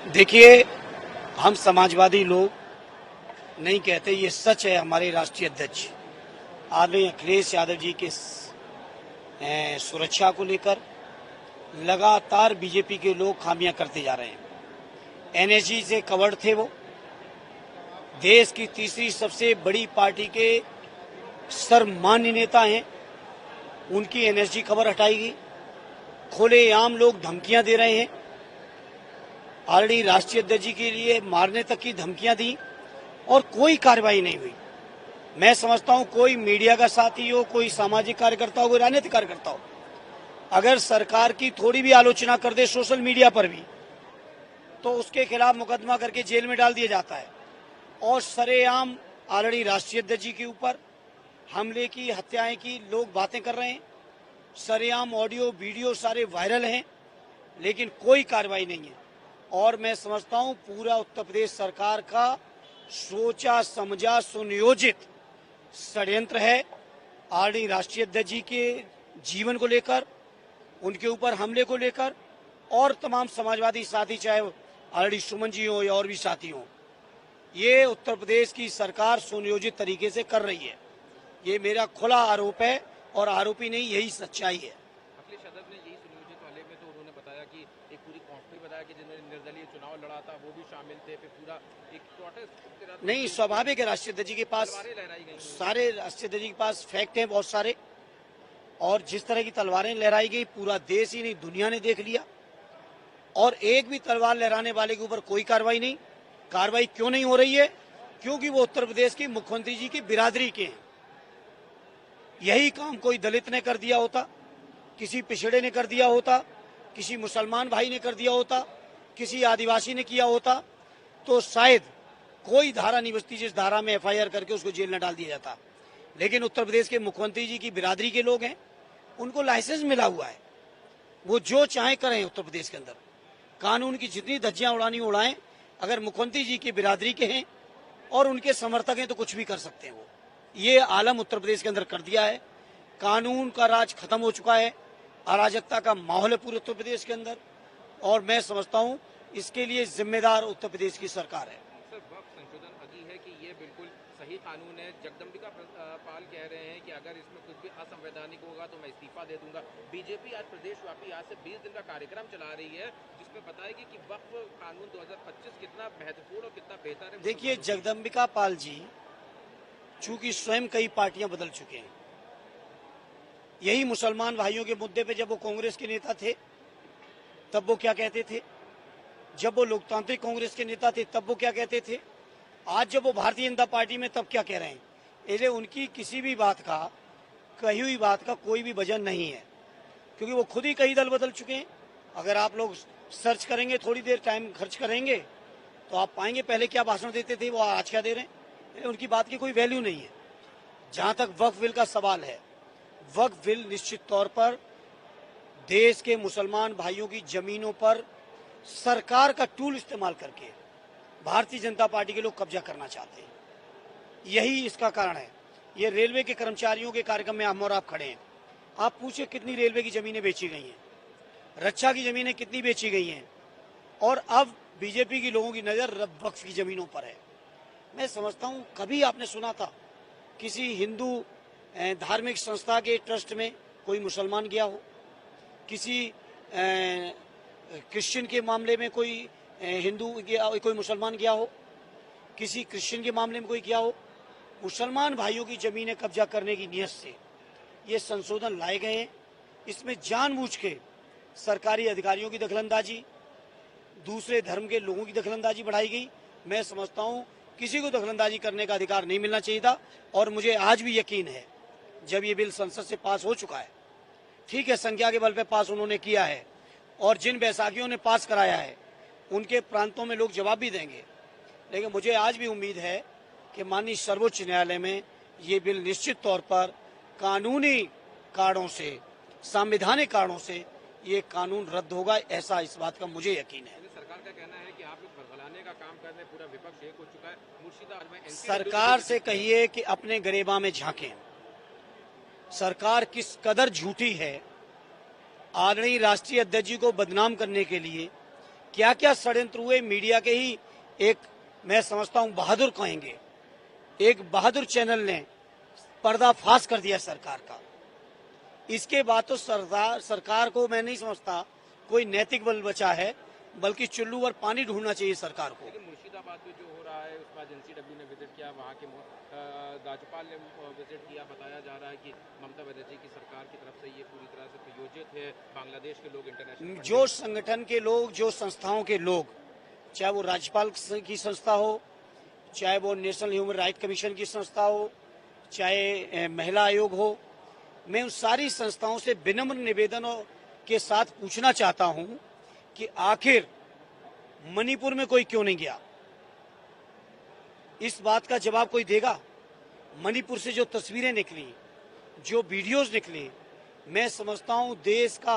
देखिए, हम समाजवादी लोग नहीं कहते, ये सच है। हमारे राष्ट्रीय अध्यक्ष आदरणीय अखिलेश यादव जी के सुरक्षा को लेकर लगातार बीजेपी के लोग खामियां करते जा रहे हैं। एनएसजी से कवर्ड थे वो, देश की तीसरी सबसे बड़ी पार्टी के सर्वमान्य नेता हैं, उनकी एनएसजी कवर हटाई गई। खुलेआम लोग धमकियां दे रहे हैं, ऑलरेडी राष्ट्रीय अध्यक्ष जी के लिए मारने तक की धमकियां दी और कोई कार्रवाई नहीं हुई। मैं समझता हूं कोई मीडिया का साथी हो, कोई सामाजिक कार्यकर्ता हो, कोई राजनीतिक कार्यकर्ता हो, अगर सरकार की थोड़ी भी आलोचना कर दे सोशल मीडिया पर भी, तो उसके खिलाफ मुकदमा करके जेल में डाल दिया जाता है। और सरेआम ऑलरेडी राष्ट्रीय अध्यक्ष जी के ऊपर हमले की, हत्याएं की लोग बातें कर रहे हैं। सरेआम ऑडियो वीडियो सारे वायरल हैं, लेकिन कोई कार्रवाई नहीं है। और मैं समझता हूं पूरा उत्तर प्रदेश सरकार का सोचा समझा सुनियोजित षड्यंत्र है ऑलरेडी राष्ट्रीय अध्यक्ष जी के जीवन को लेकर, उनके ऊपर हमले को लेकर, और तमाम समाजवादी साथी चाहे ऑलरेडी सुमन जी हो या और भी साथी हो, ये उत्तर प्रदेश की सरकार सुनियोजित तरीके से कर रही है। ये मेरा खुला आरोप है और आरोपी नहीं, यही सच्चाई है। अखिलेश यादव ने यही सुनियोजित वाले में तो उन्होंने बताया कि एक पूरी कॉन्फ्रेंस बताया कि जिन्होंने निर्दलीय चुनाव लड़ा था वो भी शामिल थे, फिर पूरा एक नहीं, स्वाभाविक है। राष्ट्रीय अध्यक्ष जी के पास सारे राष्ट्रीय अध्यक्ष जी के पास फैक्ट हैं बहुत सारे, और जिस तरह की तलवारें लहराई गई पूरा देश ही नहीं दुनिया ने देख लिया। और एक भी तलवार लहराने वाले के ऊपर कोई कार्रवाई नहीं। कार्रवाई क्यों नहीं हो रही है? क्योंकि वो उत्तर प्रदेश की मुख्यमंत्री जी की बिरादरी के हैं। यही काम कोई दलित ने कर दिया होता, किसी पिछड़े ने कर दिया होता, किसी मुसलमान भाई ने कर दिया होता, किसी आदिवासी ने किया होता, तो शायद कोई धारा नहीं बचती जिस धारा में एफआईआर करके उसको जेल न डाल दिया जाता। लेकिन उत्तर प्रदेश के मुख्यमंत्री जी की बिरादरी के लोग हैं, उनको लाइसेंस मिला हुआ है, वो जो चाहे करें उत्तर प्रदेश के अंदर, कानून की जितनी धज्जियां उड़ानी उड़ाएं। अगर मुख्यमंत्री जी की बिरादरी के हैं और उनके समर्थक हैं तो कुछ भी कर सकते हैं। वो ये आलम उत्तर प्रदेश के अंदर कर दिया है। कानून का राज खत्म हो चुका है, अराजकता का माहौल है पूरे उत्तर प्रदेश के अंदर, और मैं समझता हूं इसके लिए जिम्मेदार उत्तर प्रदेश की सरकार है। संशोधन अभी है कि ये बिल्कुल सही कानून है। जगदम्बिका पाल कह रहे हैं कि अगर इसमें कुछ भी असंवैधानिक होगा तो मैं इस्तीफा दे दूंगा। बीजेपी आज प्रदेशव्यापी आज से 20 दिन का कार्यक्रम चला रही है, जिसमें बताएगी कि वक्फ कानून 2025 कितना महत्वपूर्ण और कितना बेहतर है। देखिए, जगदम्बिका पाल जी चूंकि स्वयं कई पार्टियां बदल चुके हैं, यही मुसलमान भाइयों के मुद्दे पे जब वो कांग्रेस के नेता थे तब वो क्या कहते थे, जब वो लोकतांत्रिक कांग्रेस के नेता थे तब वो क्या कहते थे, आज जब वो भारतीय जनता पार्टी में तब क्या कह रहे हैं। इसलिए उनकी किसी भी बात का, कही हुई बात का कोई भी वजन नहीं है, क्योंकि वो खुद ही कई दल बदल चुके हैं। अगर आप लोग सर्च करेंगे, थोड़ी देर टाइम खर्च करेंगे, तो आप पाएंगे पहले क्या भाषण देते थे, वो आज क्या दे रहे हैं। उनकी बात की कोई वैल्यू नहीं है। जहां तक वक्फ बिल का सवाल है, वक्फ बिल निश्चित तौर पर देश के मुसलमान भाइयों की जमीनों पर सरकार का टूल इस्तेमाल करके भारतीय जनता पार्टी के लोग कब्जा करना चाहते हैं। यही इसका कारण है। ये रेलवे के कर्मचारियों के कार्यक्रम में हम और आप खड़े हैं, आप पूछिए कितनी रेलवे की जमीनें बेची गई हैं, रक्षा की जमीनें कितनी बेची गई हैं, और अब बीजेपी की लोगों की नजर वक्फ की जमीनों पर है। मैं समझता हूं कभी आपने सुना था किसी हिंदू धार्मिक संस्था के ट्रस्ट में कोई मुसलमान गया हो, किसी क्रिश्चियन के मामले में कोई हिंदू गया, कोई मुसलमान गया हो, किसी क्रिश्चियन के मामले में कोई गया हो। मुसलमान भाइयों की जमीनें कब्जा करने की नीयत से ये संशोधन लाए गए हैं। इसमें जानबूझ के सरकारी अधिकारियों की दखलंदाजी, दूसरे धर्म के लोगों की दखलंदाजी बढ़ाई गई। मैं समझता हूं किसी को दखलंदाजी करने का अधिकार नहीं मिलना चाहिए था। और मुझे आज भी यकीन है, जब ये बिल संसद से पास हो चुका है, ठीक है संख्या के बल पे पास उन्होंने किया है, और जिन बैसाखियों ने पास कराया है उनके प्रांतों में लोग जवाब भी देंगे, लेकिन मुझे आज भी उम्मीद है कि माननीय सर्वोच्च न्यायालय में ये बिल निश्चित तौर पर कानूनी कारणों से, संवैधानिक कारणों से ये कानून रद्द होगा, ऐसा इस बात का मुझे यकीन है। सरकार का कहना है कि आप लोग भड़काने का काम कर रहे हैं, पूरा विपक्ष एक हो चुका है। मुर्शिदाबाद में सरकार से कहिए कि अपने गरेबा में झांकें, सरकार किस कदर झूठी है। आदरणीय राष्ट्रीय अध्यक्ष जी को बदनाम करने के लिए क्या क्या षड्यंत्र हुए, मीडिया के ही एक, मैं समझता हूं, बहादुर कहेंगे, एक बहादुर चैनल ने पर्दाफाश कर दिया सरकार का। इसके बाद तो सरकार को मैं नहीं समझता कोई नैतिक बल बचा है, बल्कि चुल्लू और पानी ढूंढना चाहिए सरकार को। लेकिन मुर्शिदाबाद में जो हो रहा है उसका एनसीडब्ल्यू ने विजिट किया, वहाँ के राज्यपाल ने विजिट किया। बताया जा रहा है कि ममता बनर्जी की सरकार की तरफ से ये पूरी तरह से प्रायोजित है। बांग्लादेश के लोग इंटरनेशनल जो संगठन के लोग, जो संस्थाओं के लोग, चाहे वो राज्यपाल की संस्था हो, चाहे वो नेशनल ह्यूमन राइट कमीशन की संस्था हो, चाहे महिला आयोग हो, मैं उन सारी संस्थाओं से विनम्र निवेदनों के साथ पूछना चाहता हूं कि आखिर मणिपुर में कोई क्यों नहीं गया। इस बात का जवाब कोई देगा? मणिपुर से जो तस्वीरें निकली, जो वीडियोस निकली, मैं समझता हूं देश का